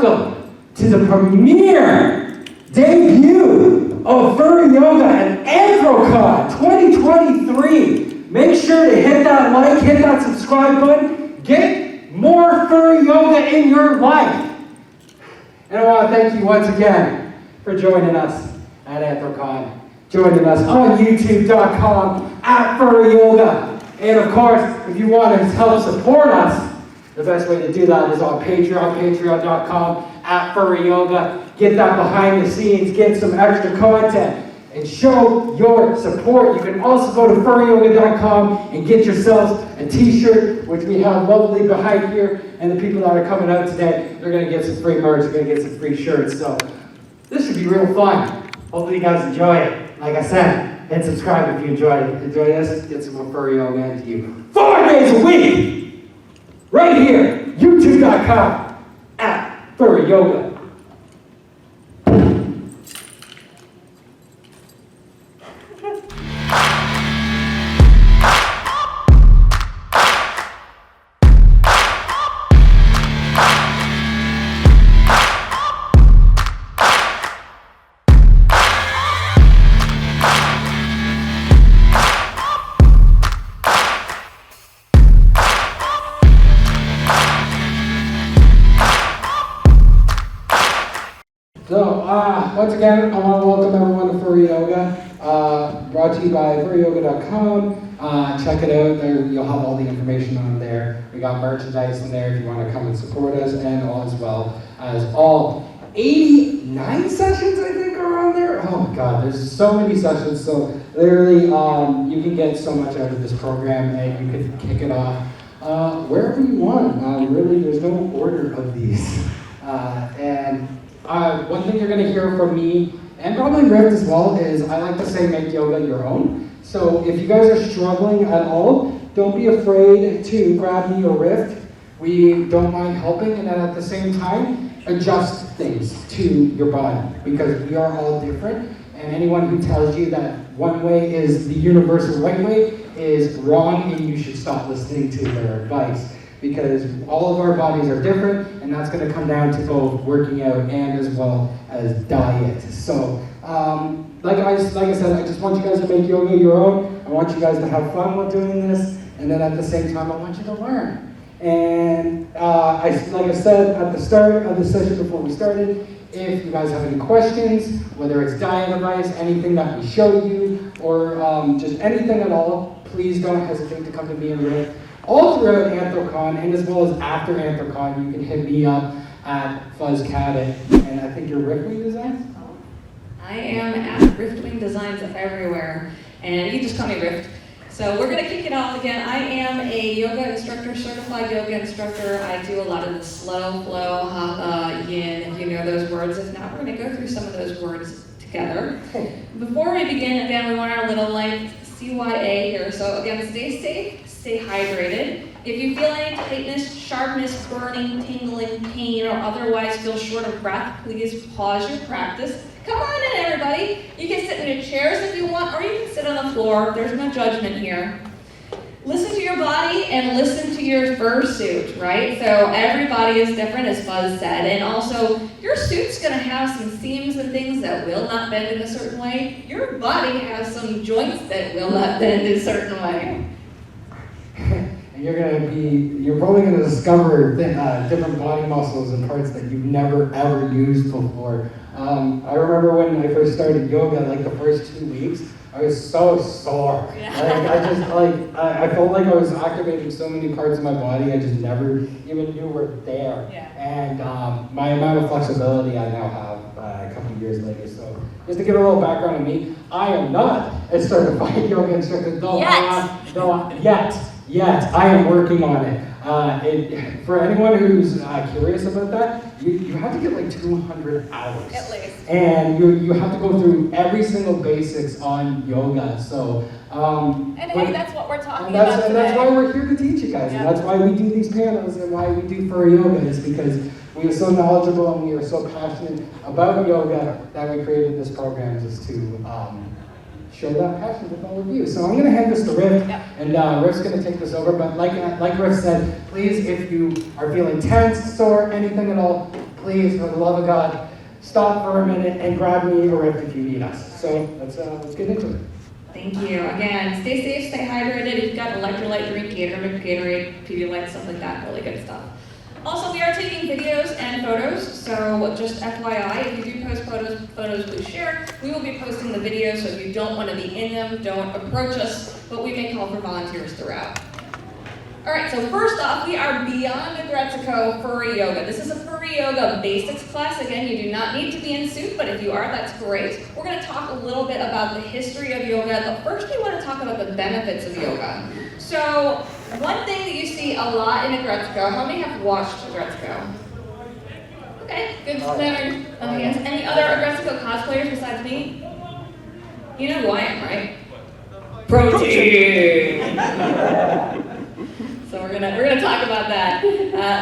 welcome to the premiere debut of Furry Yoga at Anthrocon 2023. Make sure to hit that like, hit that subscribe button, get more Furry Yoga in your life. And I want to thank you once again for joining us at Anthrocon, joining us on youtube.com at Furry Yoga. And of course, if you want to help support us, the best way to do that is on Patreon, patreon.com at Furry Yoga. Get that behind the scenes, get some extra content, and show your support. You can also go to furryyoga.com and get yourselves a t-shirt, which we have lovely behind here. And the people that are coming out today, they're going to get some free merch, they're going to get some free shirts. So this should be real fun. Hopefully you guys enjoy it. Like I said, hit subscribe if you enjoy this. Get some more Furry Yoga into you. 4 days a week! Right here, youtube.com at Furry Yoga. So, once again, I want to welcome everyone to Furry Yoga, brought to you by furryyoga.com. Check it out, there you'll have all the information on there. We got merchandise in there if you want to come and support us, and as well as all 89 sessions, I think, are on there. Oh my God, there's so many sessions, so literally you can get so much out of this program, and you can kick it off wherever you want. Really, there's no order of these. One thing you're going to hear from me, and probably Rift as well, is I like to say make yoga your own. So if you guys are struggling at all, don't be afraid to grab me or Rift. We don't mind helping, and then at the same time, adjust things to your body, because we are all different, and anyone who tells you that one way is the universal right way is wrong, and you should stop listening to their advice. Because all of our bodies are different, and that's going to come down to both working out and as well as diet. So, like I said, I just want you guys to make yoga your own. I want you guys to have fun while doing this, and then at the same time, I want you to learn. And like I said at the start of the session before we started, if you guys have any questions, whether it's diet advice, anything that we show you, or just anything at all, please don't hesitate to come to me and Rick. All throughout Anthrocon, and as well as after Anthrocon, you can hit me up at Fuzzcat, and I think you're Riftwingdesigns? I am at Riftwingdesigns everywhere, and you can just call me Rift. So we're going to kick it off again. I am a yoga instructor, certified yoga instructor. I do a lot of the slow flow, hatha, yin, if you know those words. If not, we're going to go through some of those words together. Before we begin, again, we want our little like CYA here. So again, stay safe, stay hydrated. If you feel any tightness, sharpness, burning, tingling, pain, or otherwise feel short of breath, please pause your practice. Come on in, everybody. You can sit in your chairs if you want, or you can sit on the floor. There's no judgment here. Listen to your body and listen to your fursuit, right? So every body is different, as Fuzz said, and also your suit's gonna have some seams and things that will not bend in a certain way. Your body has some joints that will not bend in a certain way. And you're probably gonna discover different body muscles and parts that you've never ever used before. I remember when I first started yoga, like the first 2 weeks, I was so sore. Yeah. I felt like I was activating so many parts of my body I just never even knew were there. Yeah. And my amount of flexibility I now have a couple of years later. So just to give a little background on me, I am not a certified yoga instructor, though yet. I am working on it. For anyone who's curious about that, you have to get like 200 hours. At least. And you have to go through every single basics on yoga. So, hey, that's what we're talking about today. And that's why we're here to teach you guys. Yep. And that's why we do these panels and why we do Furry Yoga is because we are so knowledgeable and we are so passionate about yoga that we created this program just to show that passion with all of you. So I'm going to hand this to Riff, and Riff's going to take this over. But like Riff said, please, if you are feeling tense, sore, anything at all, please, for the love of God, stop for a minute and grab me or Rift if you need us. So let's get into it. Thank you. Again, stay safe, stay hydrated. If you've got electrolyte, drink Gatorade, Pedialyte, stuff like that, really good stuff. Also, we are taking videos and photos, so just FYI, if you do post photos, please share. We will be posting the videos, so if you don't want to be in them, don't approach us, but we may call for volunteers throughout. All right, so first off, we are beyond Aggretsuko Furry Yoga. This is a Furry Yoga basics class. Again, you do not need to be in suit, but if you are, that's great. We're going to talk a little bit about the history of yoga, but first we want to talk about the benefits of yoga. So, one thing that you see a lot in Aggretsuko, how many have watched Aggretsuko? Okay, good standard of hands. Any other Aggretsuko cosplayers besides me? You know who I am, right? Protein! So we're gonna talk about that.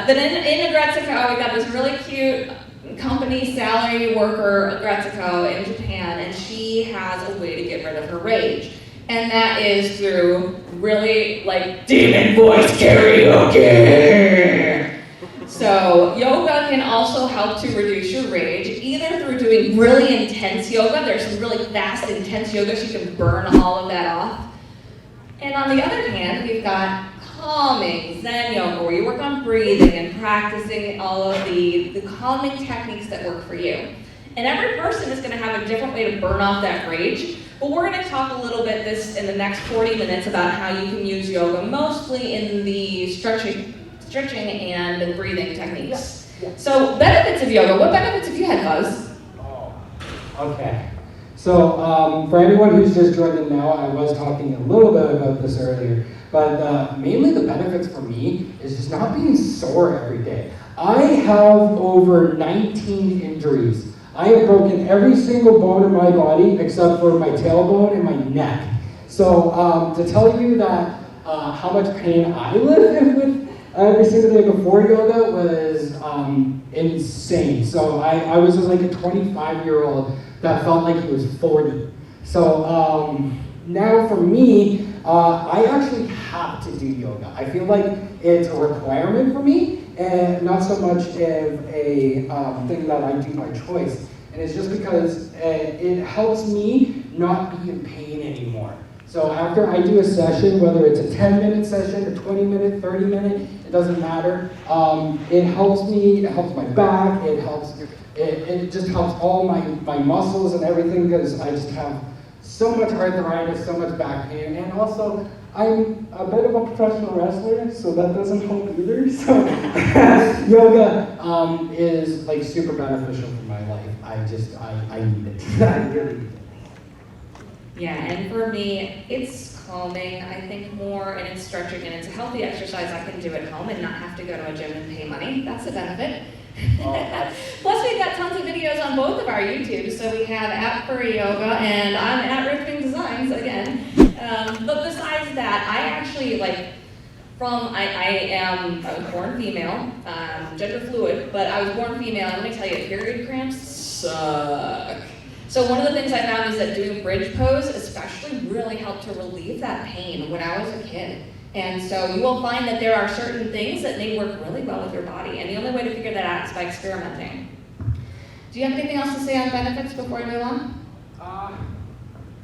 But in Aggretsuko, we got this really cute company salary worker, Aggretsuko, in Japan, and she has a way to get rid of her rage. And that is through really like demon voice karaoke. So yoga can also help to reduce your rage, either through doing really intense yoga. There's some really fast, intense yoga, so you can burn all of that off. And on the other hand, we've got calming Zen yoga, where you work on breathing and practicing all of the calming techniques that work for you. And every person is going to have a different way to burn off that rage. But we're going to talk a little bit in the next 40 minutes about how you can use yoga, mostly in the stretching and the breathing techniques. Yeah. So benefits of yoga. What benefits have you had, Buzz? Okay. So for anyone who's just joined in now, I was talking a little bit about this earlier, but mainly the benefits for me is just not being sore every day. I have over 19 injuries. I have broken every single bone in my body except for my tailbone and my neck. So to tell you that how much pain I live with every single day before yoga was insane. So I was just like a 25-year-old that felt like he was 40. So now for me, I actually have to do yoga. I feel like it's a requirement for me, and not so much of a thing that I do by choice. And it's just because it helps me not be in pain anymore. So after I do a session, whether it's a 10-minute session, a 20-minute, 30-minute, it doesn't matter. It helps me, it helps my back, it just helps all my muscles and everything, because I just have so much arthritis, so much back pain, and also I'm a bit of a professional wrestler, so that doesn't help either. So yoga is like super beneficial for my life. I need it. I really need it. Yeah, and for me, it's calming, I think, more, and it's stretching, and it's a healthy exercise I can do at home and not have to go to a gym and pay money. That's a benefit. Plus, we've got tons of videos on both of our YouTubes. So we have at Furry Yoga, and I'm at Riftwingdesigns again. But besides that, I actually I was born female, gender fluid, but I was born female, and let me tell you, period cramps suck. So one of the things I found is that doing bridge pose especially really helped to relieve that pain when I was a kid. And so you will find that there are certain things that may work really well with your body, and the only way to figure that out is by experimenting. Do you have anything else to say on benefits before I move on?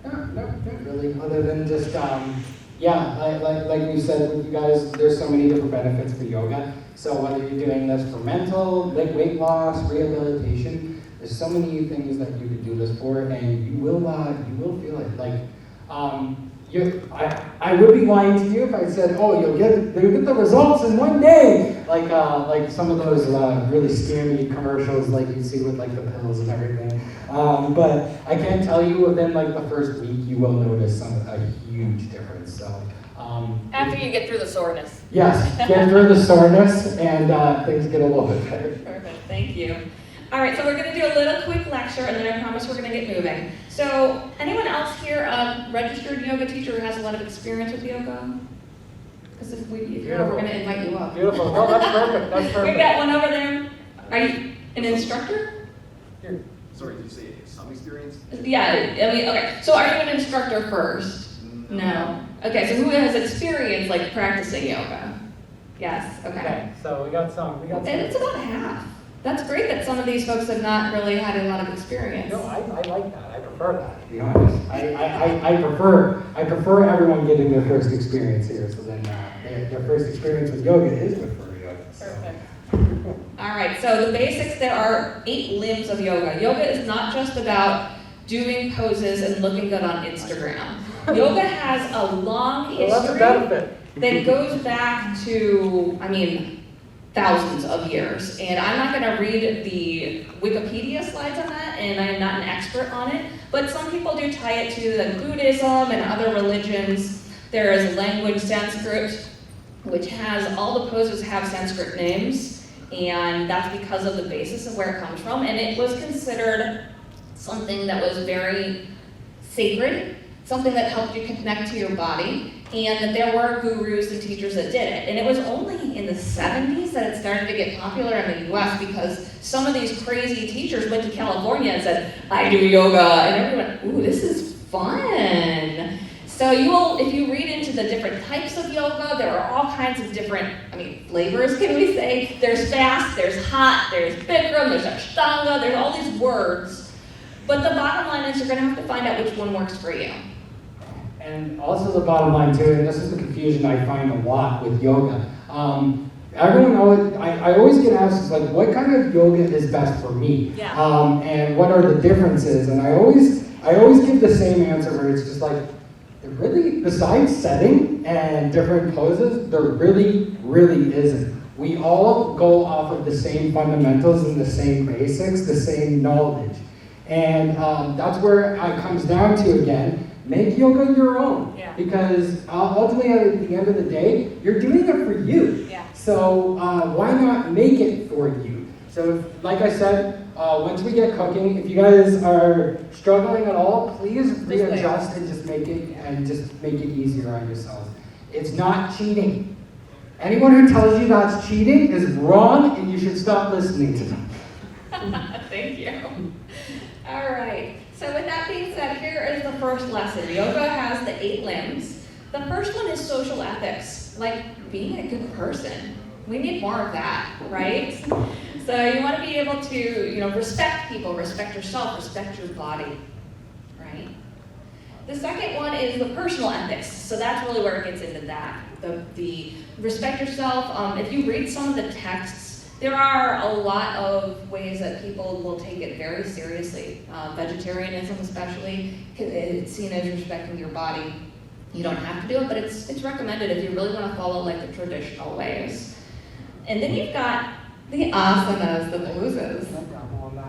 No, not really, other than just, like we said with you guys, there's so many different benefits for yoga. So whether you're doing this for mental, like weight loss, rehabilitation, there's so many things that you could do this for, and you will feel it. I would be lying to you if I said, oh, you'll get the results in one day, like some of those really scary commercials like you see with like the pills and everything. But I can tell you within like the first week, you will notice a huge difference. So after you get through the soreness. Yes, get through the soreness, and things get a little bit better. Perfect, thank you. All right, so we're going to do a little quick lecture, and then I promise we're going to get moving. So, anyone else here a registered yoga teacher who has a lot of experience with yoga? Because if you're not, we're going to invite you up. Beautiful. Oh, that's perfect. That's perfect. We've got one over there. Are you an instructor? Here. Sorry, did you say some experience? Yeah, okay. So are you an instructor first? No. Okay, so who has experience practicing yoga? Yes, okay. So we got some. And it's about half. That's great that some of these folks have not really had a lot of experience. No, I like that. I prefer that, to be honest. I prefer everyone getting their first experience here. So then their first experience with yoga is with Furry Yoga. So. Perfect. All right, so the basics, there are 8 limbs of yoga. Yoga is not just about doing poses and looking good on Instagram. Yoga has a long history Well, that's a benefit. that goes back to, thousands of years. And I'm not going to read the Wikipedia slides on that, and I'm not an expert on it, but some people do tie it to the Buddhism and other religions. There is language Sanskrit, which has, all the poses have Sanskrit names, and that's because of the basis of where it comes from, and it was considered something that was very sacred, something that helped you connect to your body, and that there were gurus and teachers that did it. And it was only in the 70s that it started to get popular in the US because some of these crazy teachers went to California and said, I do yoga, and everyone, ooh, this is fun. So if you read into the different types of yoga, there are all kinds of different, flavors, can we say? There's fast, there's hot, there's Bikram, there's Ashtanga, there's all these words. But the bottom line is you're gonna have to find out which one works for you. And also the bottom line too, and this is the confusion I find a lot with yoga. Everyone always, I always get asked, is like, what kind of yoga is best for me? Yeah. And what are the differences? And I always give the same answer where it's just like, it really, besides setting and different poses, there really isn't. We all go off of the same fundamentals and the same basics, the same knowledge. And that's where it comes down to again, make yoga your own. Yeah. Because ultimately at the end of the day, you're doing it for you. Yeah. So why not make it for you? So like I said, once we get cooking, if you guys are struggling at all, please readjust and just make it easier on yourselves. It's not cheating. Anyone who tells you that's cheating is wrong, and you should stop listening to them. Thank you. All right. So with that being said, here is the first lesson. Yoga has the 8 limbs. The first one is social ethics, like being a good person. We need more of that, right? So you want to be able to, respect people, respect yourself, respect your body, right? The second one is the personal ethics. So that's really where it gets into that. The respect yourself. If you read some of the texts, there are a lot of ways that people will take it very seriously. Vegetarianism especially, it's seen as respecting your body. You don't have to do it, but it's recommended if you really want to follow like the traditional ways. And then you've got the asanas, the poses.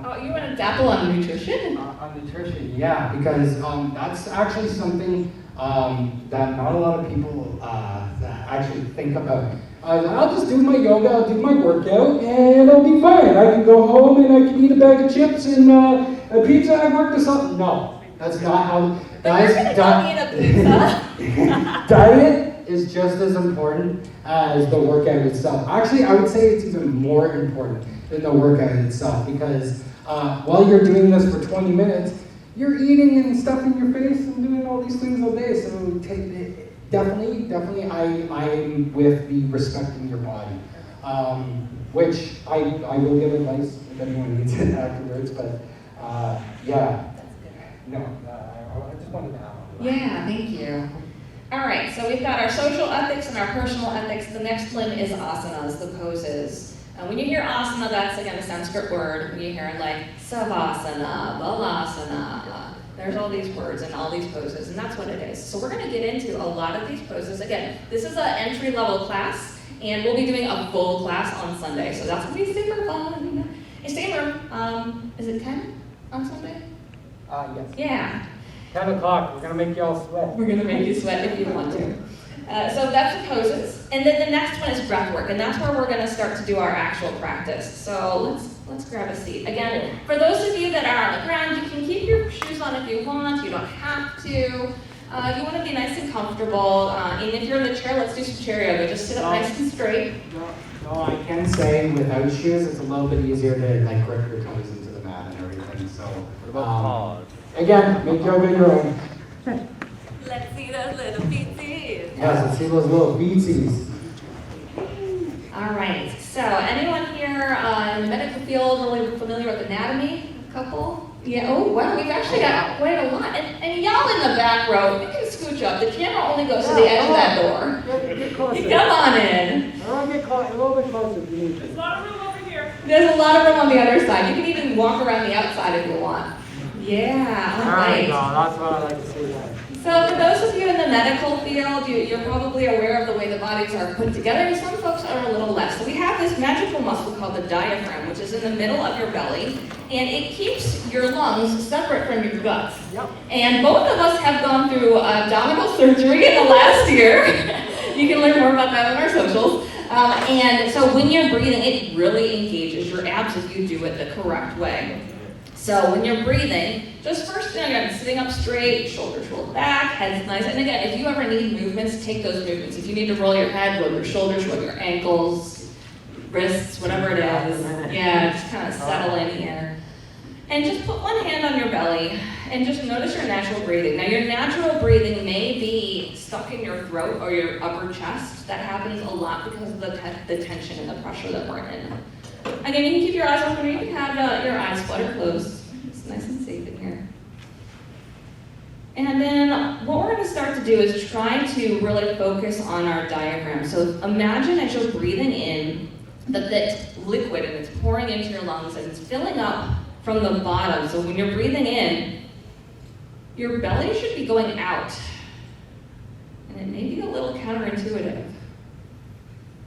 Oh, you want to dabble on nutrition? On nutrition, yeah, because that's actually something that not a lot of people that actually think about. I'll just do my yoga, I'll do my workout, and I'll be fine. I can go home and I can eat a bag of chips and a pizza. I worked this up. No, that's not how. But you're gonna go eat a pizza. Diet is just as important as the workout itself. Actually, I would say it's even more important than the workout itself because while you're doing this for 20 minutes, you're eating and stuffing your face and doing all these things all day. So definitely, I'm with the respecting your body, which I will give advice if anyone needs it afterwards. But yeah, no, I just wanted to add. Yeah, thank you. All right, so we've got our social ethics and our personal ethics. The next limb is asanas, the poses. When you hear asana, that's again a Sanskrit word. When you hear like savasana, balasana, there's all these words and all these poses, and that's what it is. So we're going to get into a lot of these poses. Again, this is an entry-level class, and we'll be doing a full class on Sunday, so that's going to be super fun. It's is it 10 on Sunday? Yes. Yeah. 10 o'clock, we're going to make you all sweat. We're going to make you sweat if you want to. So that's the poses. And then the next one is breath work, and that's where we're going to start to do our actual practice. So let's grab a seat. Again, for those of you that are on the ground, you can keep your shoes on if you want. You don't have to. You want to be nice and comfortable. And if you're in the chair, let's do some chair yoga. Just sit up nice and straight. No, I can say without shoes, it's a little bit easier to like grip your toes into the mat and everything. So What about pause? again, make yoga your own. Let's see those little feetsies. Yes, let's see those little beatsies. All right. So anyone here in the medical field really familiar with anatomy? A couple? Yeah, oh wow, we've actually got quite a lot. And y'all in the back row, you can scooch up. The camera only goes to the edge of that door. Get closer. Come on in. I want to get a little bit closer if you need to. There's a lot of room over here. There's a lot of room on the other side. You can even walk around the outside if you want. Yeah, all There right. we go. That's what I like to see there. So for those of you in the medical field, you're probably aware of the way the bodies are put together, and some folks are a little less. So we have this magical muscle called the diaphragm, which is in the middle of your belly, and it keeps your lungs separate from your guts. Yep. And both of us have gone through abdominal surgery in the last year. You can learn more about that on our socials. And so when you're breathing, it really engages your abs if you do it the correct way. So when you're breathing, just first thing, again, sitting up straight, shoulders rolled back, head's nice. And again, if you ever need movements, take those movements. If you need to roll your head, roll your shoulders, roll your ankles, wrists, whatever it is. Yeah, just kind of settle in here. And just put one hand on your belly and just notice your natural breathing. Now your natural breathing may be stuck in your throat or your upper chest. That happens a lot because of the tension and the pressure that we're in. Again, you can keep your eyes open or you can have your eyes flutter closed. It's nice and safe in here. And then what we're going to start to do is try to really focus on our diaphragm. So imagine as you're breathing in that it's liquid and it's pouring into your lungs and it's filling up from the bottom. So when you're breathing in, your belly should be going out. And it may be a little counterintuitive.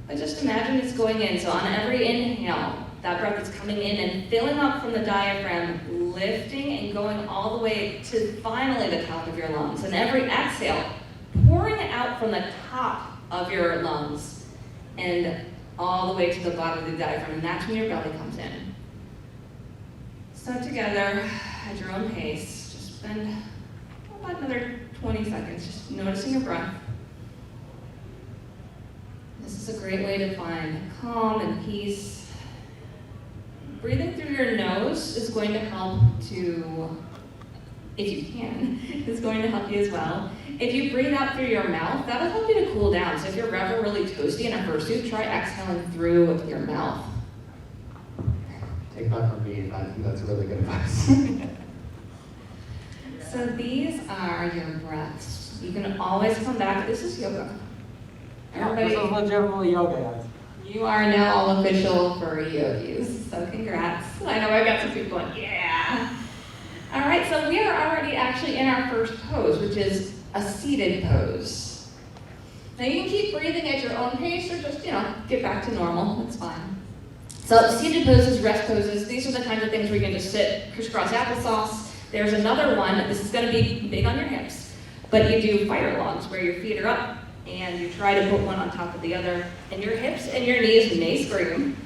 But just imagine it's going in. So on every inhale, that breath is coming in and filling up from the diaphragm, lifting and going all the way to finally the top of your lungs. And every exhale, pouring it out from the top of your lungs and all the way to the bottom of the diaphragm. And that's when your belly comes in. So together, at your own pace, just spend about another 20 seconds just noticing your breath. This is a great way to find calm and peace. Breathing through your nose is going to help to, if you can, is going to help you as well. If you breathe out through your mouth, that'll help you to cool down. So if you're ever really toasty in a fursuit, try exhaling through your mouth. Take that from me, I think that's really good advice. So these are your breaths. You can always come back. This is yoga. This is legitimately yoga, guys. You are now all official Furry Yogis, so congrats. I know I've got some people going, yeah. All right, so we are already actually in our first pose, which is a seated pose. Now you can keep breathing at your own pace or just, get back to normal, that's fine. So seated poses, rest poses, these are the kinds of things where you can just sit crisscross applesauce. There's another one, this is gonna be big on your hips, but you do fire logs where your feet are up, and you try to put one on top of the other, and your hips and your knees may scream,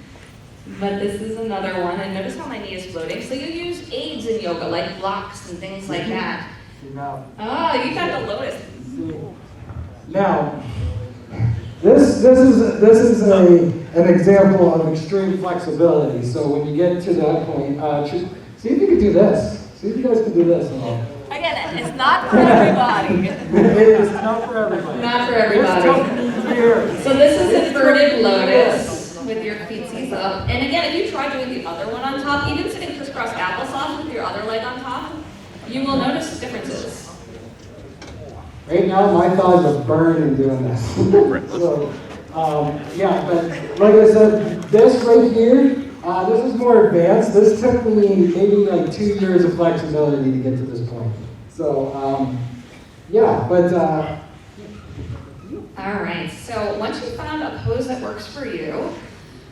but this is another one, and notice how my knee is floating. So you use aids in yoga, like blocks and things like that. No. Oh, you got the lotus. Now, this is an example of extreme flexibility. So when you get to that point, see if you can do this. See if you guys can do this. Again, it's not for everybody. It is not for everybody. Not for everybody. So this is inverted lotus with your feetsies up. And again, if you try doing the other one on top, even sitting crisscross applesauce with your other leg on top, you will notice differences. Right now, my thighs are burning doing this. So, yeah, but like I said, this right here, this is more advanced. This took me maybe like 2 years of flexibility to get to this point. So, yeah, but... All right, so once you found a pose that works for you,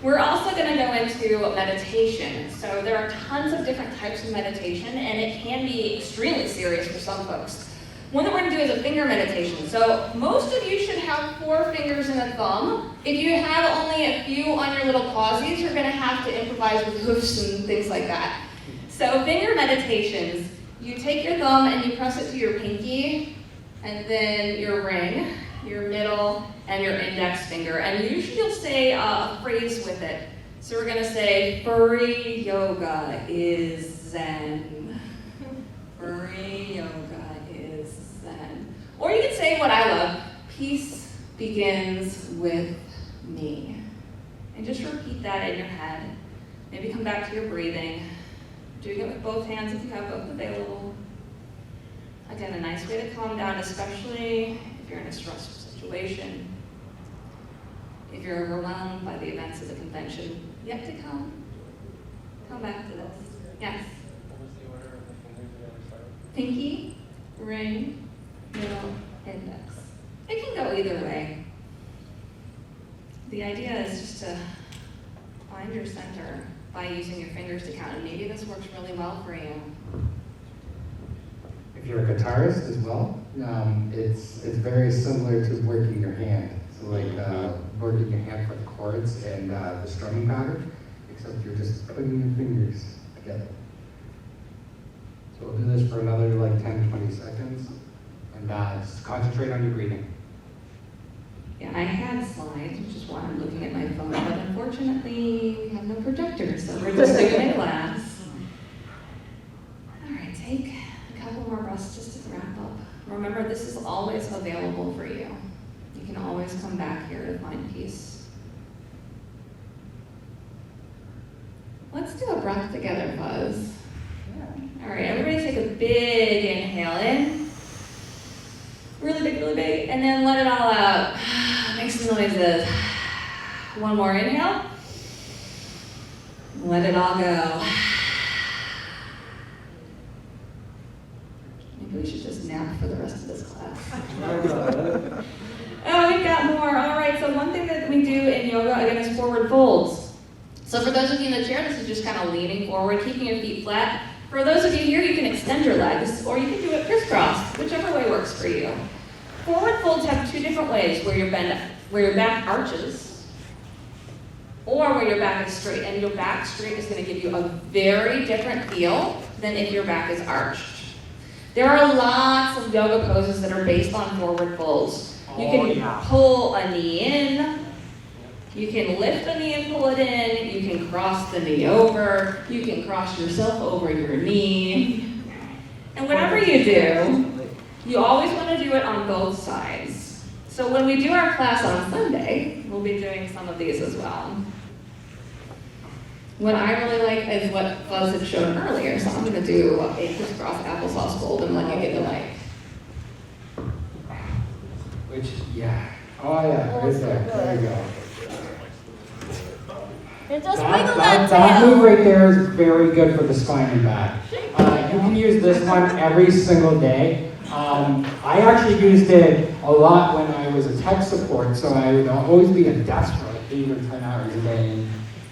we're also going to go into meditation. So there are tons of different types of meditation, and it can be extremely serious for some folks. One that we're going to do is a finger meditation. So most of you should have 4 fingers and a thumb. If you have only a few on your little pawsies, you're going to have to improvise with hoofs and things like that. So finger meditations, you take your thumb and you press it to your pinky, and then your ring, your middle, and your index finger. And usually you'll say a phrase with it. So we're going to say, Furry Yoga is Zen. Furry Yoga is Zen. Or you can say what I love, peace begins with me. And just repeat that in your head. Maybe come back to your breathing. Doing it with both hands if you have both available. Again, a nice way to calm down, especially if you're in a stressful situation. If you're overwhelmed by the events of the convention, you have to come back to this. Yes? Pinky, ring, middle, index. It can go either way. The idea is just to find your center by using your fingers to count, and maybe this works really well for you. If you're a guitarist as well, it's very similar to working your hand. So like working your hand for the chords and the strumming pattern, except you're just putting your fingers together. So we'll do this for another like 10, 20 seconds, and just concentrate on your breathing. Yeah, I had slides, which is why I'm looking at my phone, but unfortunately we have no projector, so we're just doing a class. All right, take a couple more breaths just to wrap up. Remember, this is always available for you. You can always come back here to find peace. Let's do a breath together, Buzz. All right, everybody take a big inhale in. Really big, and then let it all out. Make some noises. One more inhale. Let it all go. Maybe we should just nap for the rest of this class. Oh, we've got more. All right, so one thing that we do in yoga, again, is forward folds. So for those of you in the chair, this is just kind of leaning forward, keeping your feet flat. For those of you here, you can extend your legs, or you can do it crisscross, whichever way works for you. Forward folds have two different ways, where your back arches, or where your back is straight. And your back straight is going to give you a very different feel than if your back is arched. There are lots of yoga poses that are based on forward folds. You can pull a knee in, you can lift a knee and pull it in, you can cross the knee over, you can cross yourself over your knee. And whatever you do, you always want to do it on both sides. So when we do our class on Sunday, we'll be doing some of these as well. What I really like is what Buzz had shown earlier, so I'm going to do a crisscross applesauce fold and let you get the mic. Which, yeah. Oh yeah, right there. There you go. And just wiggle that That tail. move right there is very good for the spine and back. You can use this one every single day. I actually used it a lot when I was a tech support, so I would always be at desk for like 8 or 10 hours a day. And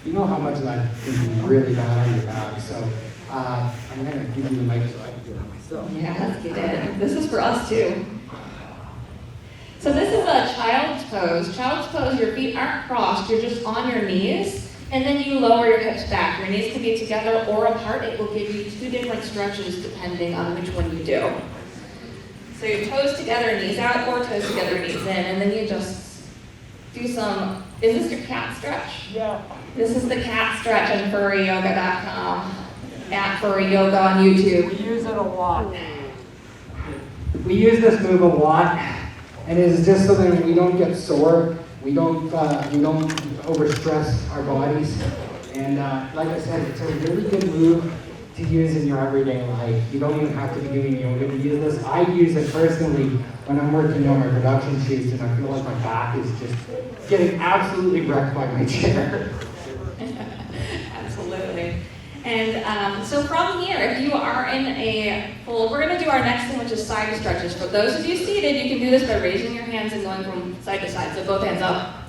you know how much that can be really bad on your back. So I'm going to give you the mic so I can do it myself. Yeah, let's get it. This is for us too. So this is a child's pose. Child's pose, your feet aren't crossed, you're just on your knees, and then you lower your hips back. Your knees can be together or apart. It will give you 2 different stretches depending on which one you do. So your toes together, knees out, or toes together, knees in, and then you just do some, is this your cat stretch? Yeah. This is the cat stretch on furryyoga.com, at Furry Yoga on YouTube. We use it a lot. We use this move a lot, and it is just so that we don't get sore, we don't overstress our bodies, and like I said, it's a really good move to use in your everyday life. You don't even have to be doing yoga to use this. I use it personally when I'm working on my production shoots, and I feel like my back is just getting absolutely wrecked by my chair. Absolutely. And so from here, if you are in a full, we're going to do our next thing, which is side stretches. For those of you seated, you can do this by raising your hands and going from side to side. So both hands up.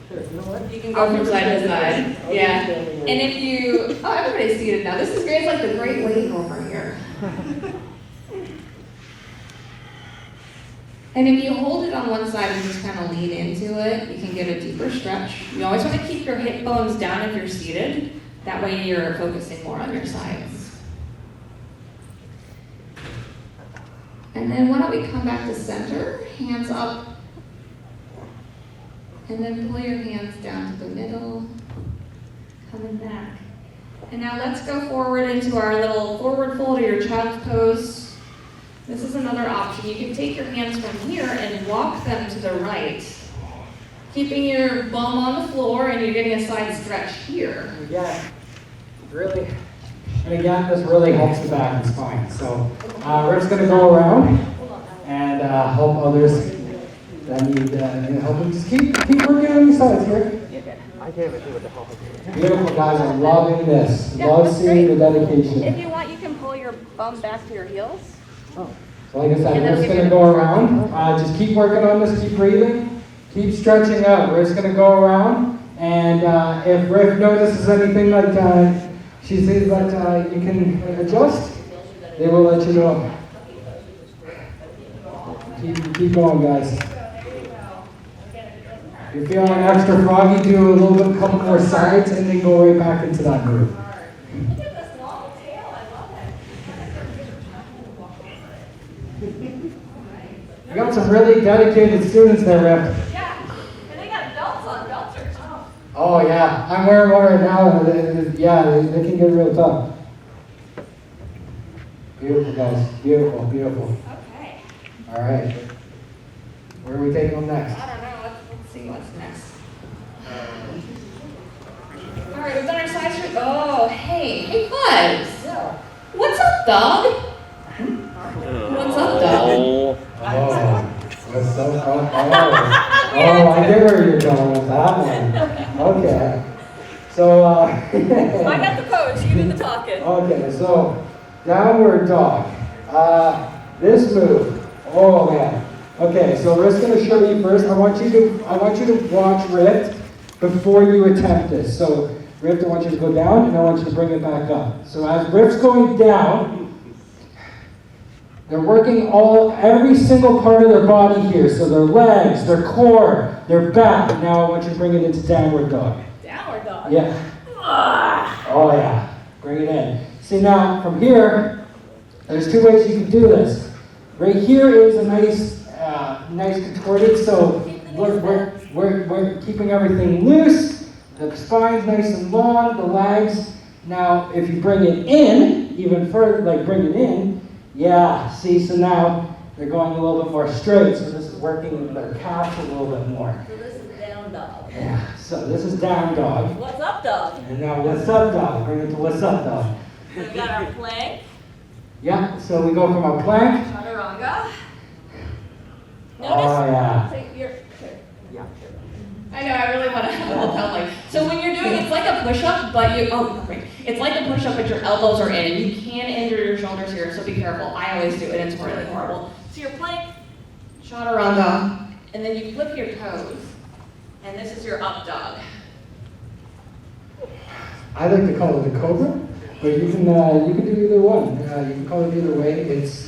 Sure, you know what? You can go from side to side. Yeah. And if you, oh, everybody's seated now. This is great. It's like the great wave over here. And if you hold it on one side and just kind of lean into it, you can get a deeper stretch. You always want to keep your hip bones down if you're seated. That way you're focusing more on your sides. And then why don't we come back to center, hands up, and then pull your hands down to the middle, coming back. And now let's go forward into our little forward fold or your child's pose. This is another option. You can take your hands from here and walk them to the right. Keeping your bum on the floor and you're getting a side stretch here. Again, really, and again, this really helps the back and spine. So we're just going to go around and help others that need help. And just keep working on your sides here. I can't even do what the hell. Beautiful, guys. I'm loving this. Love seeing the dedication. If you want, you can pull your bum back to your heels. So like I said, we're just going to go around. Just keep working on this. Keep breathing. Keep stretching out. We're just going to go around. And if Riff notices anything that she sees that you can adjust, they will let you know. Keep going, guys. If you're feeling extra froggy, do a little bit, a couple more sides, and then go right back into that move. Look at this long tail, I love it. You got some really dedicated students there, Riff. Yeah, and they got belts on. Belts are tough. Oh yeah, I'm wearing one right now. And yeah, they can get real tough. Beautiful, guys. Beautiful, beautiful. Okay. All right. Where are we taking them next? I don't know. Let's see what's next. All right, we've done our side stretch. Oh, hey, Buzz. Yeah. What's up, dog? What's up, dog? Oh, what's up? Oh, I get where you're going with that one. Okay. So, I got the pose, you do the talking. okay, so downward dog. This move. Oh man. Okay, so Rift's going to show you first. I want you to watch Rift before you attempt this. So Rift, I want you to go down, and I want you to bring it back up. So as Rift's going down, they're working every single part of their body here. So their legs, their core, their back. Now I want you to bring it into downward dog. Downward dog. Yeah. Oh yeah. Bring it in. See now, from here, there's two ways you can do this. Right here is a nice contorted. So we're keeping everything loose. The spine's nice and long. The legs. Now, if you bring it in even further, like bring it in. Yeah, see, so now they're going a little bit more straight, so this is working their calves a little bit more. So this is down dog. Yeah, so this is down dog. What's up dog? And now what's up dog? Bring it to what's up dog. We've got our plank. Yeah, so we go from a plank. Chaturanga. Notice. Oh yeah. So you're, Yeah. I know, I really want to have a little like. So when you're doing, it's like a push-up, but it's like a push-up, but your elbows are in. You can injure your shoulders here, so be careful. I always do it, and it's really horrible. so your plank. Chaturanga, and then you flip your toes, and this is your up dog. I like to call it a cobra, but you can do either one. You can call it either way. It's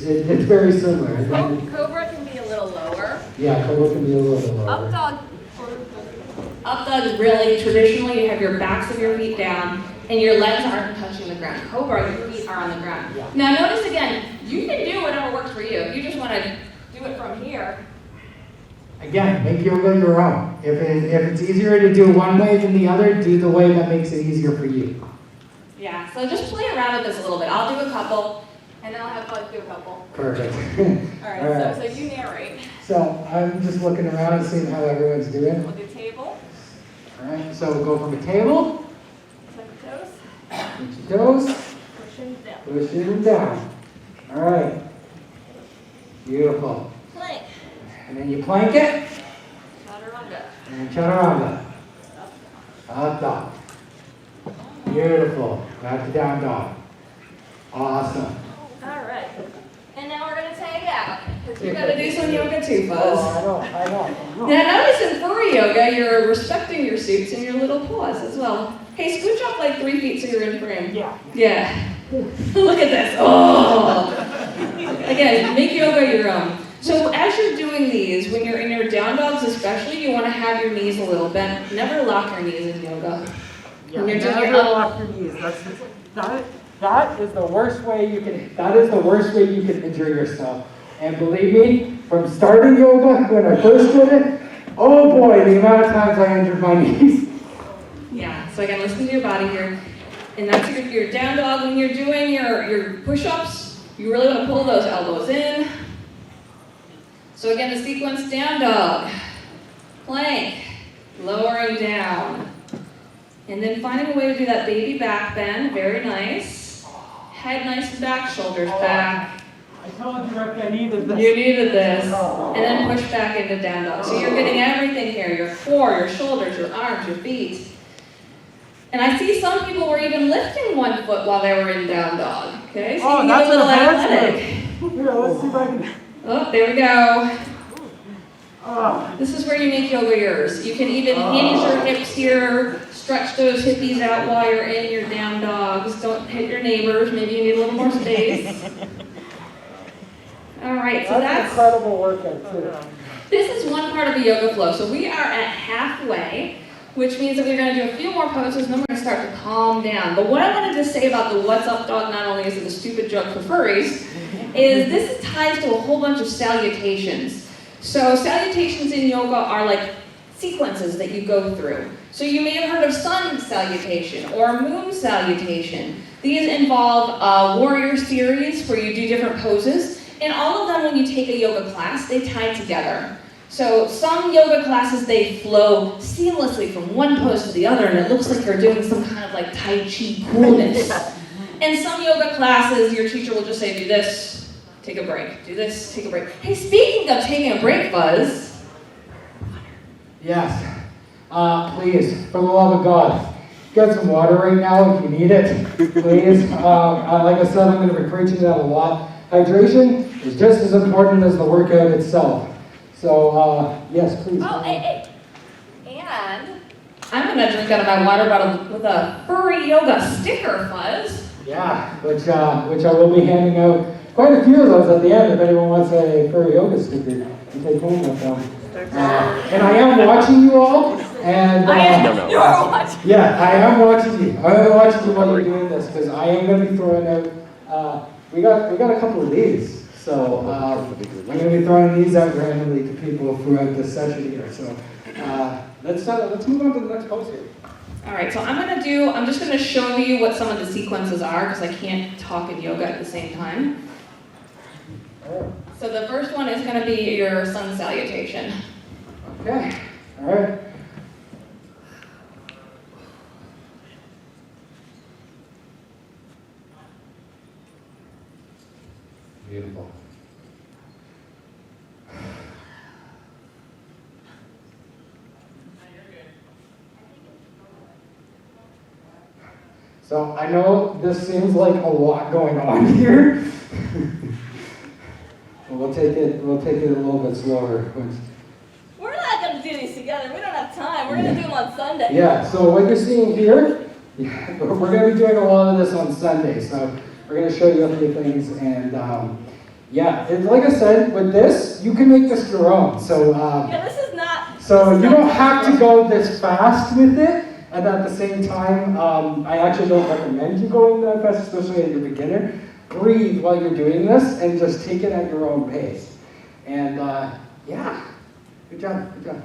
very similar. Cobra can be a little lower. Yeah, cobra can be a little bit lower. Up dog. Up dog is really, traditionally, you have your backs of your feet down, and your legs aren't touching the ground. Cobra, your feet are on the ground. Yeah. Now notice again, you can do whatever works for you. If you just want to do it from here, Again, make yoga your own. If it's easier to do one way than the other, do the way that makes it easier for you. yeah, so just play around with this a little bit. I'll do a couple, and then I'll have Bud do a couple. Perfect. All right, All right. So you narrate. So I'm just looking around and seeing how everyone's doing. Look at table. All right, so we'll go from a table, Tuck your toes. reach your toes, Pushing down. push it down. All right, beautiful. Plank. And then you plank it, Chaturanga. and chaturanga. Up dog. Beautiful. Back to down dog. Awesome. All right. And now we're gonna tag out. You gotta do some yoga too, Oh, Buzz. I know. Now notice in Furry Yoga, you're respecting your suits and your little paws as well. Hey, scooch up like 3 feet so you're in frame. Yeah. Yeah. Look at this. Oh. Again, make yoga your own. So as you're doing these, when you're in your down dogs especially, you want to have your knees a little bent. Never lock your knees in yoga. When you're doing your up. lock your knees. That is the worst way you can. That is the worst way you can injure yourself. And believe me, from starting yoga when I first did it, oh boy, the amount of times I injured my knees. Yeah, so again, listen to your body here. And that's your down dog. When you're doing your push-ups, you really want to pull those elbows in. So again, the sequence, down dog, plank, lowering down. And then finding a way to do that baby back bend, very nice. Head nice and back, shoulders back. I told you, Rick, I needed this. You needed this. And then push back into down dog. So you're getting everything here, your core, your shoulders, your arms, your feet. And I see some people were even lifting one foot while they were in down dog. Okay, so you can get a little athletic. Here, let's see if I can. Oh, there we go. This is where you make yoga yours. You can even hinge your hips here, stretch those hippies out while you're in your down dogs. Don't hit your neighbors. Maybe you need a little more space. All right, so that's incredible workout too. This is one part of the yoga flow. So we are at halfway, which means that we're going to do a few more poses, and then we're going to start to calm down. But what I wanted to say about the what's up dog, not only is it a stupid joke for furries, is this ties to a whole bunch of salutations. So salutations in yoga are like sequences that you go through. So you may have heard of sun salutation or moon salutation. These involve a warrior series where you do different poses. And all of them, when you take a yoga class, they tie together. So some yoga classes, they flow seamlessly from one pose to the other, and it looks like you're doing some kind of like Tai Chi coolness. And some yoga classes, your teacher will just say, do this, take a break. Do this, take a break. Hey, speaking of taking a break, Buzz. Yes. Please, for the love of God, get some water right now if you need it. Please. Like I said, I'm going to be preaching that a lot. Hydration is just as important as the workout itself. So, yes, please. Oh, hey. And I'm going to drink out of my water bottle with a Furry Yoga sticker, Fuzz. Yeah, which I will be handing out quite a few of those at the end if anyone wants a Furry Yoga sticker to take home with them. And I am watching you all. And you are watching. Yeah, I am watching you. I am watching you while you're doing this because I am going to be throwing out. We got a couple of these, so I'm going to be throwing these out randomly to people throughout this session here. So let's move on to the next pose here. All right, so I'm just going to show you what some of the sequences are because I can't talk and yoga at the same time. So the first one is going to be your sun salutation. Okay, all right. Beautiful. So I know this seems like a lot going on here. But we'll take it a little bit slower. We're not going to do these together. We don't have time. We're going to do them on Sunday. Yeah, so what you're seeing here, we're going to be doing a lot of this on Sunday. So we're going to show you a few things. And yeah, and like I said, with this, you can make this your own. So Yeah, this is not. so you don't have to go this fast with it. And at the same time, I actually don't recommend you going that fast, especially as a beginner. Breathe while you're doing this and just take it at your own pace. And yeah, good job, good job.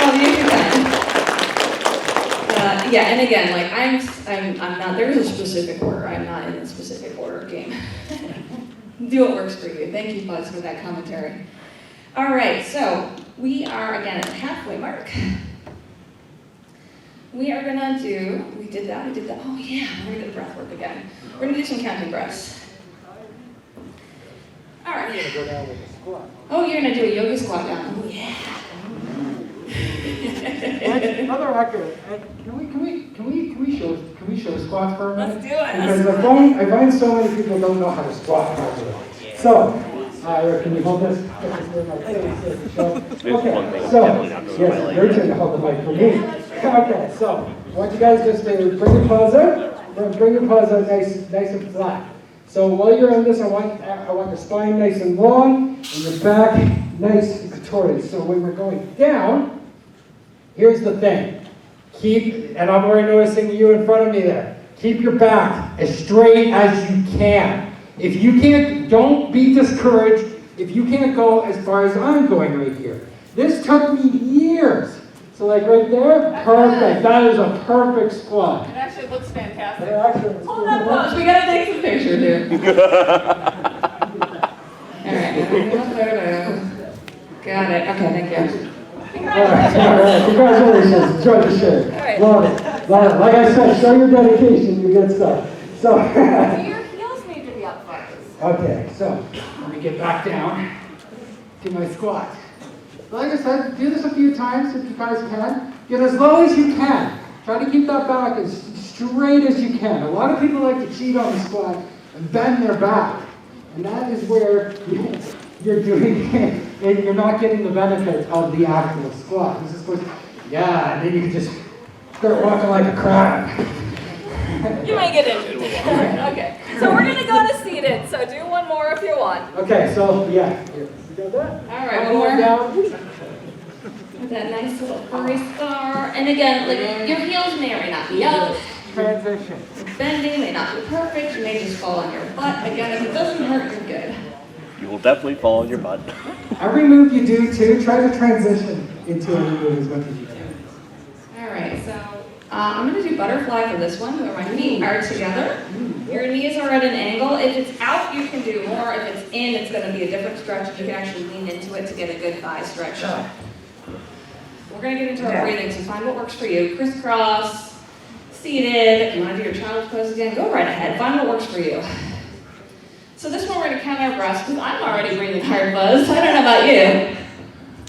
Oh, you can. Yeah, and again, like I'm not. There is a specific order. I'm not in a specific order game. Do what works for you. Thank you, Buzz, for that commentary. All right, so we are again at the halfway mark. We are gonna do. We did that. Oh yeah, we're gonna do the breath work again. We're gonna do some counting breaths. All right. You're gonna go down with a squat. Oh, you're gonna do a yoga squat down. Oh yeah. Another record. Can we show squats for a minute? Let's do it. Because I find so many people don't know how to squat properly. So, can you hold this? Okay. So, yes, your turn to hold the mic for me. Okay. So, I want you guys just to bring your paws out. Bring your paws out nice and flat. So while you're on this, I want your spine nice and long and your back nice and contorted. So when we're going down, here's the thing. And I'm already noticing you in front of me there. Keep your back as straight as you can. If you can't, don't be discouraged if you can't go as far as I'm going right here. This took me years. So like right there, perfect. That is a perfect squat. It actually looks fantastic. Hold that pose. We gotta take some pictures here. All right. Got it. Okay, thank you. Alright, congratulations, enjoy the shirt. Alright. Love it. Like I said, show your dedication, you good stuff. So, Your heels need to be up first. okay, so let me get back down to my squat. Like I said, do this a few times if you guys can. Get as low as you can. Try to keep that back as straight as you can. A lot of people like to cheat on the squat and bend their back. And that is where you're doing it, and you're not getting the benefits of the actual squat. This is supposed to, and then you can just start walking like a crab. You might get injured. Okay. So we're gonna go to seated. So do one more if you want. Okay, so here. You got that? All right, All the way one more. down. With that nice little furry star. And again, like your heels may or may not be up. Transition. Bending may not be perfect. You may just fall on your butt. Again, if it doesn't hurt, you're good. You will definitely fall on your butt. Every move you do, too, try to transition into a move as much as you can. All right, so I'm going to do butterfly for this one, where my feet are together. Your knees are at an angle. If it's out, you can do more. If it's in, it's going to be a different stretch. You can actually lean into it to get a good thigh stretch. We're going to get into our breathing, so find what works for you. Crisscross, seated. If you want to do your child's pose again, go right ahead. Find what works for you. So this one we're going to count our breaths, because I'm already breathing hard, Buzz. I don't know about you.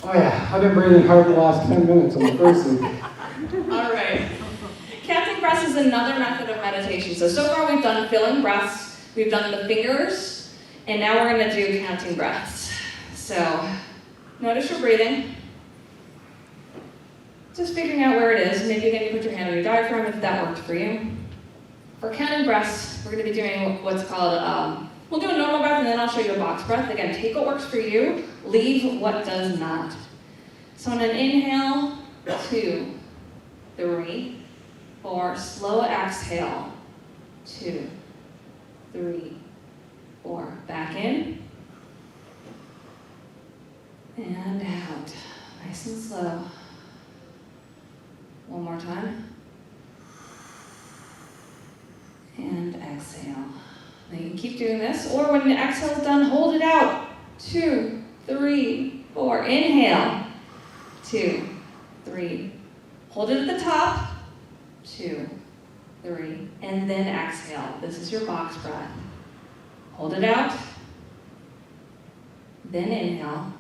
Oh yeah, I've been breathing hard the last 10 minutes on the first one. All right. Counting breaths is another method of meditation. So far we've done filling breaths, we've done the fingers, and now we're going to do counting breaths. So notice your breathing. Just figuring out where it is. Maybe again you put your hand on your diaphragm if that worked for you. For counting breaths, we're going to be doing what's called, we'll do a normal breath and then I'll show you a box breath. Again, take what works for you, leave what does not. So on an inhale, 2, 3, 4, slow exhale, 2, 3, 4. Back in, and out. Nice and slow. One more time. And exhale. Now you can keep doing this, or when the exhale is done, hold it out. 2, 3, 4. Inhale. 2, 3. Hold it at the top. 2, 3. And then exhale. This is your box breath. Hold it out. Then inhale.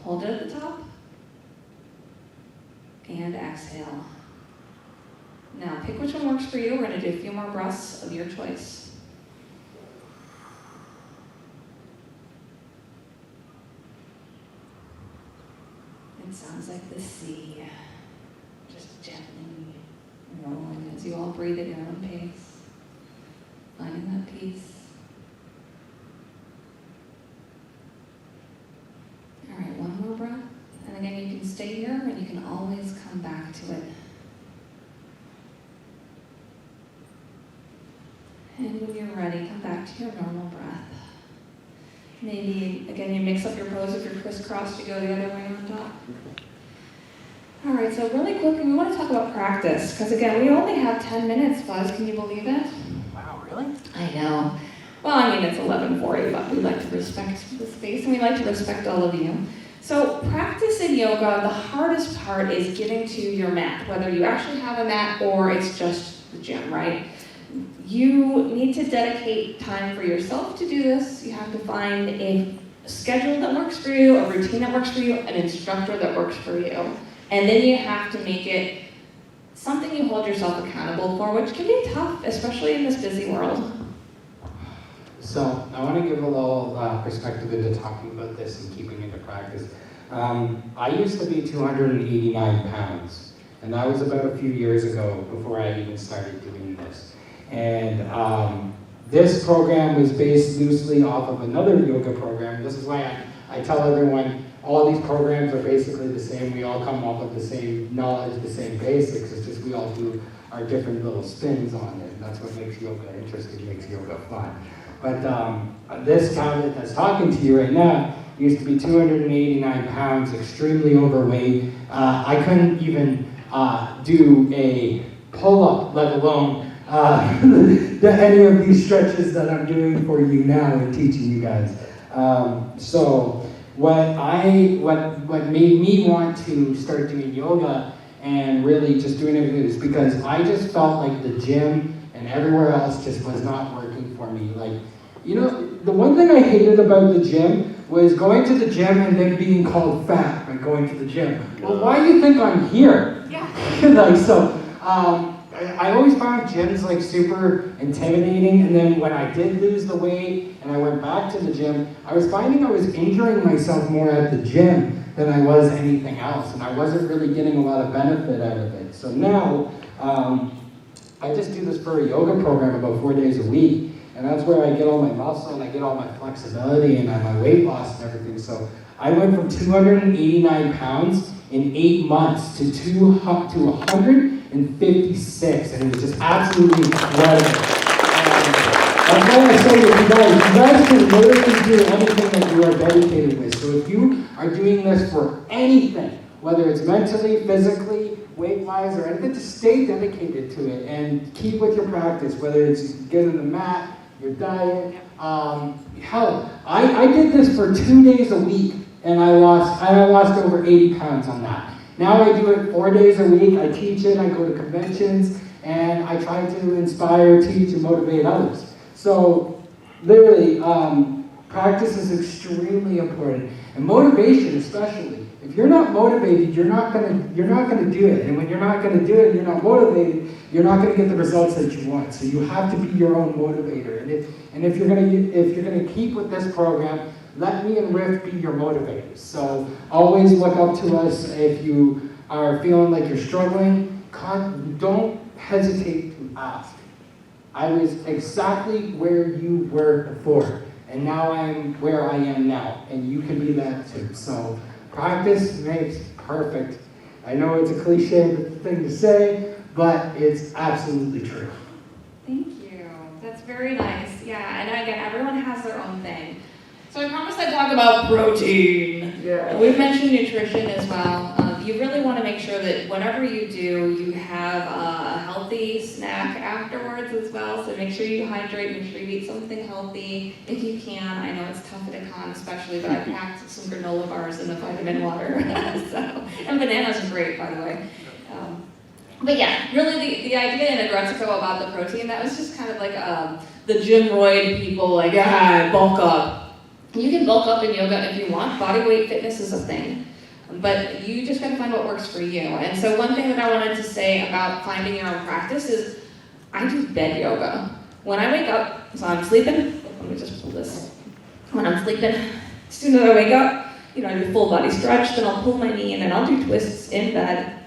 Hold it at the top. And exhale. Now pick which one works for you. We're going to do a few more breaths of your choice. It sounds like the sea, just gently rolling as you all breathe at your own pace, finding that peace. All right, one more breath. And again, you can stay here and you can always come back to it. And when you're ready, come back to your normal breath. Maybe, again, you mix up your pose. If you're crisscrossed, you go the other way on top. All right, so really quickly, we want to talk about practice. Because again, we only have 10 minutes, Buzz. Can you believe it? Wow, really? I know. Well, I mean, it's 11:40, but we like to respect the space and we like to respect all of you. So practice in yoga, the hardest part is getting to your mat, whether you actually have a mat or it's just the gym, right? You need to dedicate time for yourself to do this. You have to find a schedule that works for you, a routine that works for you, an instructor that works for you. And then you have to make it something you hold yourself accountable for, which can be tough, especially in this busy world. So I want to give a little perspective into talking about this and keeping into practice. I used to be 289 pounds, and that was about a few years ago before I even started doing this. And this program was based loosely off of another yoga program. This is why I tell everyone all these programs are basically the same. We all come off of the same knowledge, the same basics. It's just we all do our different little spins on it. And that's what makes yoga interesting, makes yoga fun. But this guy that's talking to you right now used to be 289 pounds, extremely overweight. I couldn't even do a pull-up, let alone any of these stretches that I'm doing for you now and teaching you guys. So what made me want to start doing yoga and really just doing everything is because I just felt like the gym and everywhere else just was not working for me. Like, you know, the one thing I hated about the gym was going to the gym and then being called fat by going to the gym. Well, why do you think I'm here? Yeah. Like, so, I always found gyms like super intimidating, and then when I did lose the weight and I went back to the gym, I was finding I was injuring myself more at the gym than I was anything else, and I wasn't really getting a lot of benefit out of it. So now, I just do this Furry Yoga program about 4 days a week, and that's where I get all my muscle and I get all my flexibility and my weight loss and everything. So I went from 289 pounds in 8 months to 156, and it was just absolutely incredible. That's why I say that you guys can literally do anything that you are dedicated with. So if you are doing this for anything, whether it's mentally, physically, weight-wise, or anything, just stay dedicated to it and keep with your practice, whether it's getting on the mat, your diet. Hell, I did this for 2 days a week, and I lost over 80 pounds on that. Now I do it 4 days a week. I teach it, I go to conventions, and I try to inspire, teach, and motivate others. So literally, practice is extremely important, and motivation especially. If you're not motivated, you're not gonna do it. And when you're not gonna do it, and you're not motivated, you're not gonna get the results that you want. So you have to be your own motivator. And if you're gonna keep with this program, let me and Rift be your motivators. So always look up to us if you are feeling like you're struggling. Don't hesitate to ask. I was exactly where you were before, and now I'm where I am now, and you can be that too. So practice makes perfect. I know it's a cliche thing to say, but it's absolutely true. Thank you. That's very nice. Yeah, and again, everyone has their own thing. So I promised I'd talk about protein. Yeah. We've mentioned nutrition as well. You really want to make sure that whatever you do, you have a healthy snack afterwards as well. So make sure you hydrate, make sure you eat something healthy if you can. I know it's tough at a con especially, but I packed some granola bars and the vitamin water. And bananas are great, by the way. But yeah, really the idea in Aggretsuko about the protein, that was just kind of like the gymroid people, like, bulk up. You can bulk up in yoga if you want. Body weight fitness is a thing. But you just gotta find what works for you. And so one thing that I wanted to say about finding your own practice is I do bed yoga. When I wake up, so I'm sleeping, let me just pull this. When I'm sleeping, as soon as I wake up, I do full body stretch, then I'll pull my knee in and I'll do twists in bed.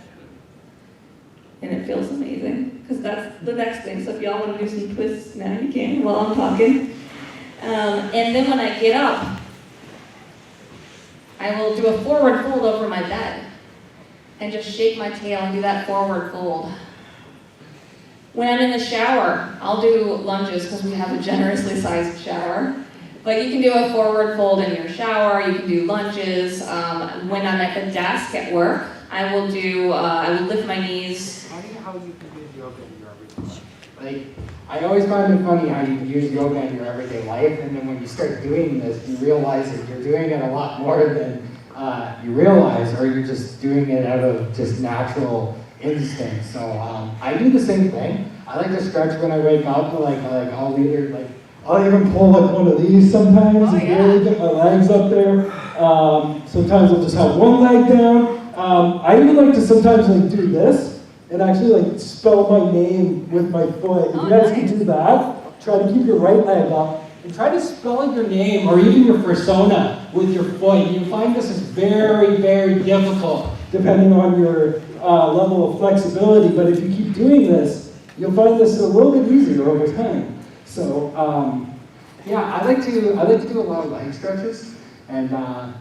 And it feels amazing, because that's the next thing. So if y'all want to do some twists now, you can while I'm talking. And then when I get up, I will do a forward fold over my bed and just shake my tail and do that forward fold. When I'm in the shower, I'll do lunges because we have a generously sized shower. But you can do a forward fold in your shower, you can do lunges. When I'm at the desk at work, I will lift my knees. Funny how you can use yoga in your everyday life. Like, I always find it funny how you can use yoga in your everyday life, and then when you start doing this, you realize that you're doing it a lot more than you realize, or you're just doing it out of just natural instinct. So I do the same thing. I like to stretch when I wake up, I'll even pull like one of these sometimes and really get my legs up there. Sometimes I'll just have one leg down. I even like to sometimes do this and actually spell my name with my foot. If you guys can do that, try to keep your right leg up and try to spell your name or even your persona with your foot. You find this is very, very difficult depending on your level of flexibility, but if you keep doing this, you'll find this a little bit easier over time. So I like to do a lot of leg stretches, and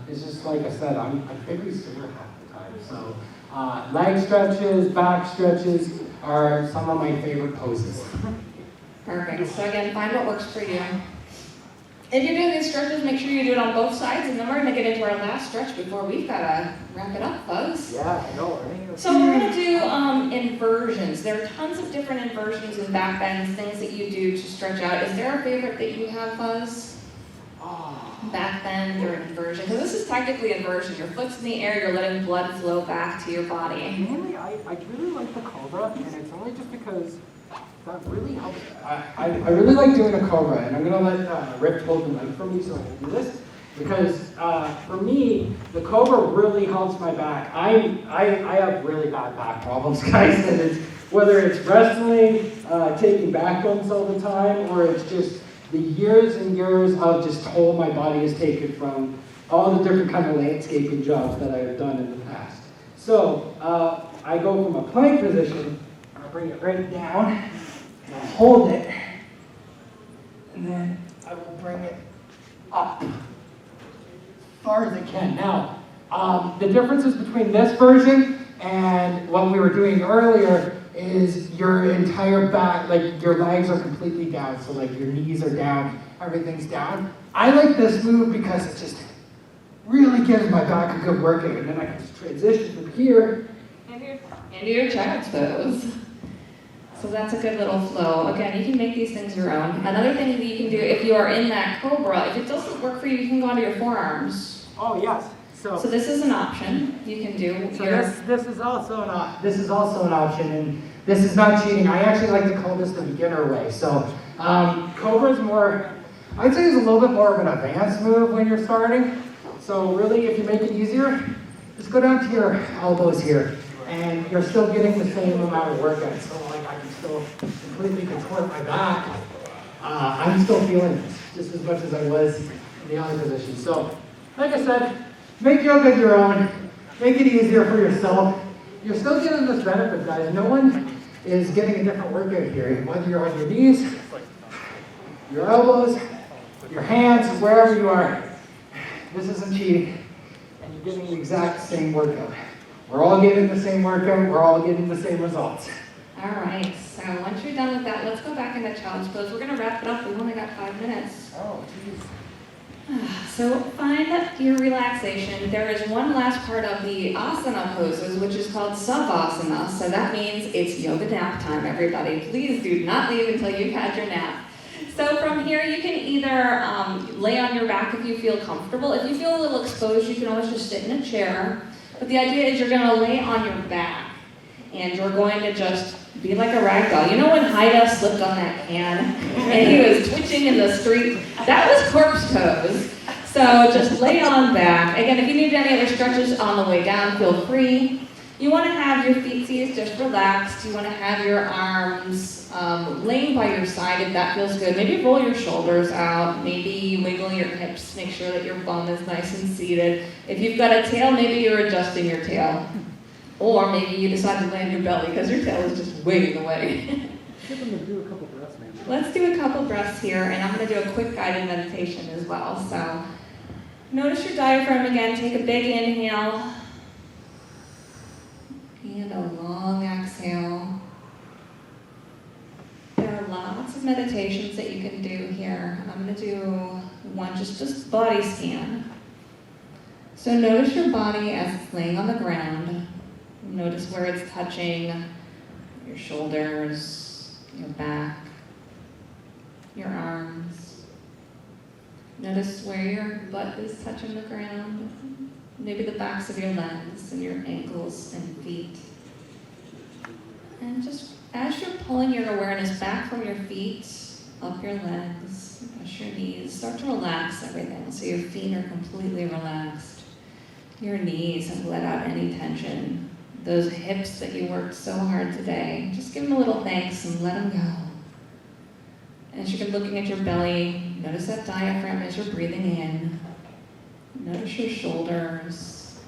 it's just like I said, I'm very sore half the time. So leg stretches, back stretches are some of my favorite poses. Perfect. So again, find what works for you. If you're doing these stretches, make sure you do it on both sides, and then we're going to get into our last stretch before we've got to wrap it up, Buzz. Yeah, I know, right? So we're going to do inversions. There are tons of different inversions and back bends, things that you do to stretch out. Is there a favorite that you have, Buzz? Back bend or inversion, because this is technically inversion. Your foot's in the air, you're letting blood flow back to your body. Mainly, I really like the cobra, and it's only just because that really helps. I really like doing a cobra, and I'm going to let Rift hold the mic for me so I can do this. Because for me, the cobra really helps my back. I have really bad back problems, guys, and it's, whether it's wrestling, taking back bumps all the time, or it's just the years and years of just toll my body has taken from all the different kind of landscaping jobs that I have done in the past. So I go from a plank position, I'll bring it right down, I'll hold it, and then I will bring it up as far as I can. Now, the differences between this version and what we were doing earlier is your entire back, like your legs are completely down, so like your knees are down, everything's down. I like this move because it just really gives my back a good workout, and then I can just transition from here Into your child's pose. So that's a good little flow. Again, you can make these things your own. Another thing that you can do if you are in that cobra, if it doesn't work for you, you can go onto your forearms. Oh yes. So this is an option you can do. So this is also an option, and this is not cheating. I actually like to call this the beginner way. So cobra is more, I'd say, is a little bit more of an advanced move when you're starting. So really, if you make it easier, just go down to your elbows here, and you're still getting the same amount of workout. So like I can still completely contort my back. I'm still feeling this just as much as I was in the other position. So like I said, make yoga your own. Make it easier for yourself. You're still getting this benefit, guys. No one is getting a different workout here. Whether you're on your knees, your elbows, your hands, wherever you are. This isn't cheating. And you're getting the exact same workout. We're all getting the same workout. We're all getting the same results. All right, so once you're done with that, let's go back into child's pose. We're going to wrap it up. We've only got 5 minutes. Oh, geez. So find your relaxation. There is one last part of the asana poses, which is called savasana. So that means it's yoga nap time, everybody. Please do not leave until you've had your nap. So from here, you can either lay on your back if you feel comfortable. If you feel a little exposed, you can always just sit in a chair. But the idea is you're going to lay on your back, and you're going to just be like a rag doll. You know when Haida slipped on that can and he was twitching in the street? That was corpse pose. So just lay on back. Again, if you need any other stretches on the way down, feel free. You want to have your feetsies just relaxed. You want to have your arms laying by your side if that feels good. Maybe roll your shoulders out. Maybe wiggle your hips. Make sure that your bum is nice and seated. If you've got a tail, maybe you're adjusting your tail. Or maybe you decide to lay on your belly because your tail is just way in the way. Do a couple breaths, maybe. Let's do a couple breaths here, and I'm going to do a quick guided meditation as well. So notice your diaphragm again. Take a big inhale and a long exhale. There are lots of meditations that you can do here. I'm going to do one just body scan. So notice your body as it's laying on the ground. Notice where it's touching your shoulders, your back, your arms. Notice where your butt is touching the ground. Maybe the backs of your legs and your ankles and feet. And just as you're pulling your awareness back from your feet, up your legs, across your knees, start to relax everything so your feet are completely relaxed. Your knees have let out any tension. Those hips that you worked so hard today, just give them a little thanks and let them go. And as you're looking at your belly, notice that diaphragm as you're breathing in. Notice your shoulders.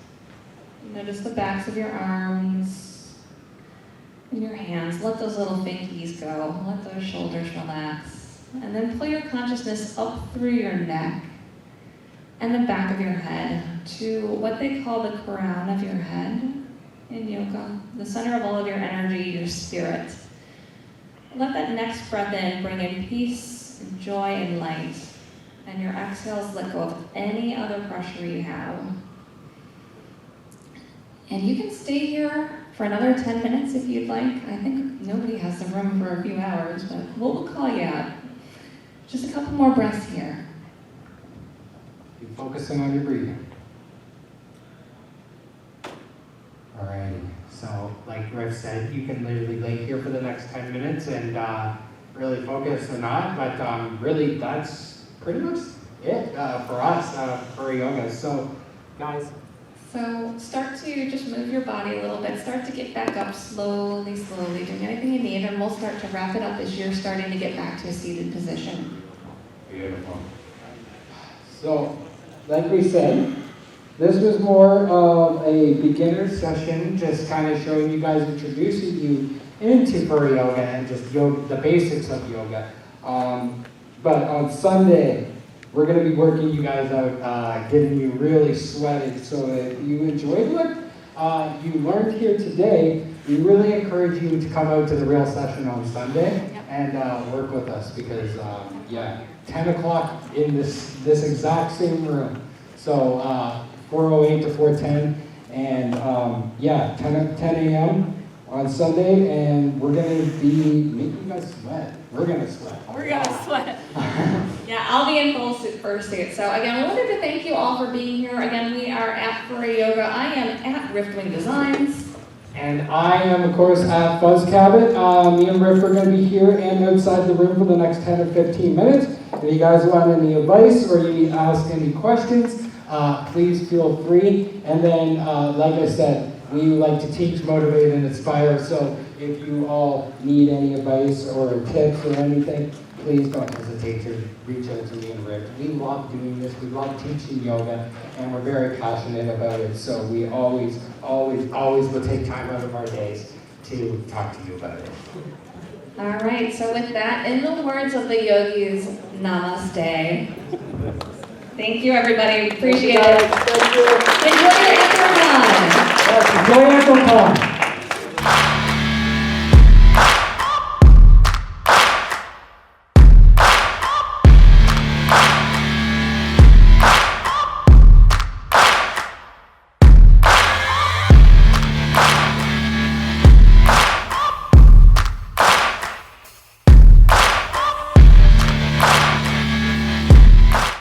Notice the backs of your arms and your hands. Let those little fingies go. Let those shoulders relax. And then pull your consciousness up through your neck and the back of your head to what they call the crown of your head in yoga, the center of all of your energy, your spirit. Let that next breath in bring in peace, and joy, and light. And your exhales let go of any other pressure you have. And you can stay here for another 10 minutes if you'd like. I think nobody has the room for a few hours, but we'll call you out. Just a couple more breaths here. Keep focusing on your breathing. Alrighty, so like Riff said, you can literally lay here for the next 10 minutes and really focus or not, but really that's pretty much it for us, Furry Yoga. So guys. So start to just move your body a little bit. Start to get back up slowly, slowly, doing anything you need, and we'll start to wrap it up as you're starting to get back to a seated position. Beautiful. So, like we said, this was more of a beginner session, just kind of showing you guys, introducing you into Furry Yoga and just yoga, the basics of yoga. But on Sunday, we're going to be working you guys out, getting you really sweated. So if you enjoyed what you learned here today, we really encourage you to come out to the real session on Sunday and work with us because, 10 o'clock in this exact same room. So 4:08 to 4:10, and 10 a.m. on Sunday, and we're going to be making you guys sweat. We're going to sweat. We're gonna sweat. Yeah, I'll be in full fursuit. So again, we wanted to thank you all for being here. Again, we are at Furry Yoga. I am at Riftwingdesigns. And I am, of course, at Fuzz Cabot. Me and Riff are going to be here and outside the room for the next 10 or 15 minutes. If you guys want any advice or you need to ask any questions, please feel free. And then, like I said, we like to teach, motivate, and inspire. So if you all need any advice or tips or anything, please don't hesitate to reach out to me and Rick. We love doing this. We love teaching yoga, and we're very passionate about it. So we always will take time out of our days to talk to you about it. All right, so with that, in the words of the yogis, namaste. Thank you, everybody. Appreciate it. Thank you. Enjoy your Anthrocon. Yes, enjoy Anthrocon.